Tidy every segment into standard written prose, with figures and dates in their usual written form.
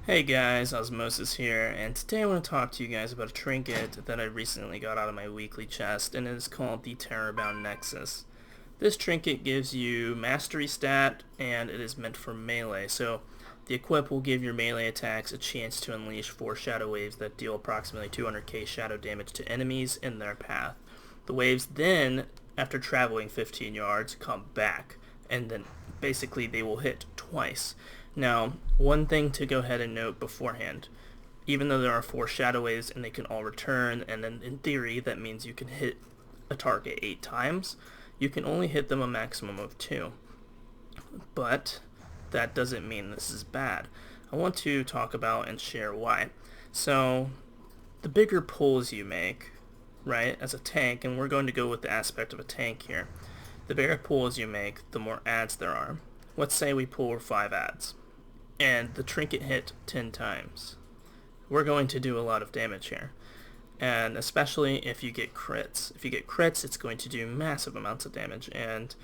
Hey guys, Osmosis here, and today I want to talk to you guys about a trinket that I recently got out of my weekly chest, and it is called the Terrorbound Nexus. This trinket gives you mastery stat, and it is meant for melee, so the equip will give your melee attacks a chance to unleash 4 shadow waves that deal approximately 200k shadow damage to enemies in their path. The waves then, after traveling 15 yards, come back, and then basically they will hit twice. Now, one thing to go ahead and note beforehand, even though there are 4 shadow waves and they can all return, and then in theory that means you can hit a target 8 times, you can only hit them a maximum of 2. But that doesn't mean this is bad. I want to talk about and share why. So, the bigger pulls you make, right, as a tank, and we're going to go with the aspect of a tank here, the bigger pulls you make, the more adds there are. Let's say we pull 5 adds, and the trinket hit 10 times. We're going to do a lot of damage here, and especially if you get crits. If you get crits, it's going to do massive amounts of damage, and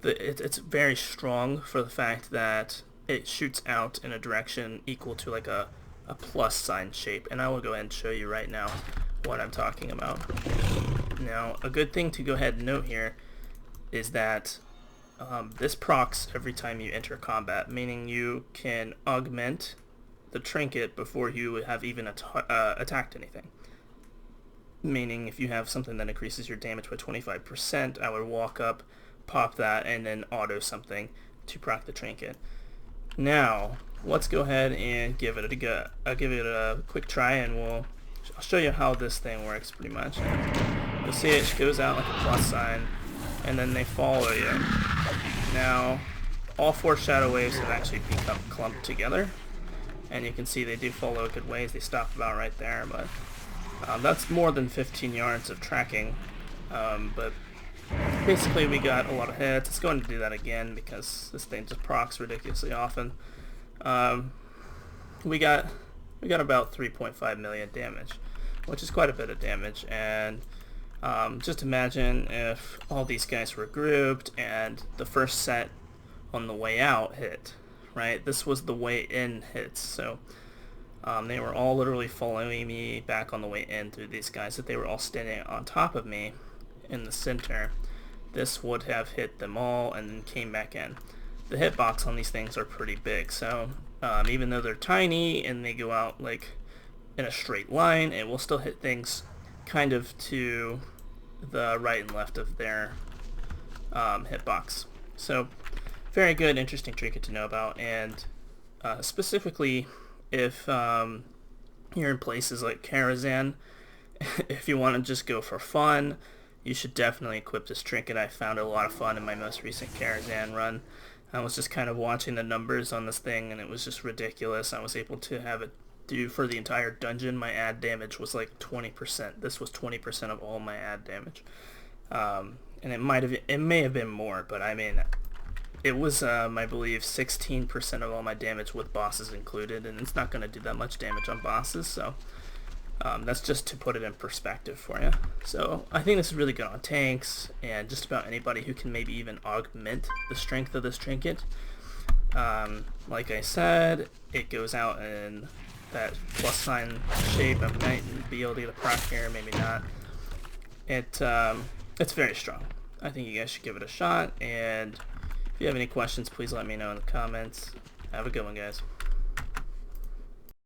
it's very strong for the fact that it shoots out in a direction equal to like a plus sign shape, and I will go ahead and show you right now what I'm talking about. Now, a good thing to go ahead and note here is that this procs every time you enter combat, meaning you can augment the trinket before you have even attacked anything. Meaning if you have something that increases your damage by 25%, I would walk up, pop that, and then auto something to proc the trinket. Now, let's go ahead and give it a go. I'll give it a quick try, and I'll show you how this thing works pretty much. You'll see it goes out like a plus sign, and then they follow you. Now, all 4 shadow waves have actually become clumped together, and you can see they do follow a good ways. They stop about right there, but that's more than 15 yards of tracking. But basically, we got a lot of hits. It's going to do that again because this thing just procs ridiculously often. We got about 3.5 million damage, which is quite a bit of damage, and just imagine if all these guys were grouped and the first set on the way out hit, right? This was the way in hits, so they were all literally following me back on the way in through these guys. If they were all standing on top of me in the center, this would have hit them all and then came back in. The hitbox on these things are pretty big, so even though they're tiny and they go out like in a straight line, it will still hit things kind of to the right and left of their hitbox. So very good, interesting trinket to know about, and specifically if you're in places like Karazhan, if you want to just go for fun, you should definitely equip this trinket. I found it a lot of fun in my most recent Karazhan run. I was just kind of watching the numbers on this thing, and it was just ridiculous. I was able to have it do for the entire dungeon. My add damage was like 20%. This was 20% of all my add damage, and it may have been more, but I mean, it was I believe 16% of all my damage with bosses included, and it's not going to do that much damage on bosses, so that's just to put it in perspective for you. So I think this is really good on tanks and just about anybody who can maybe even augment the strength of this trinket. Like I said, it goes out in that plus sign shape. I might be able to get a proc here, maybe not. It's very strong. I think you guys should give it a shot, and if you have any questions, please let me know in the comments. Have a good one, guys.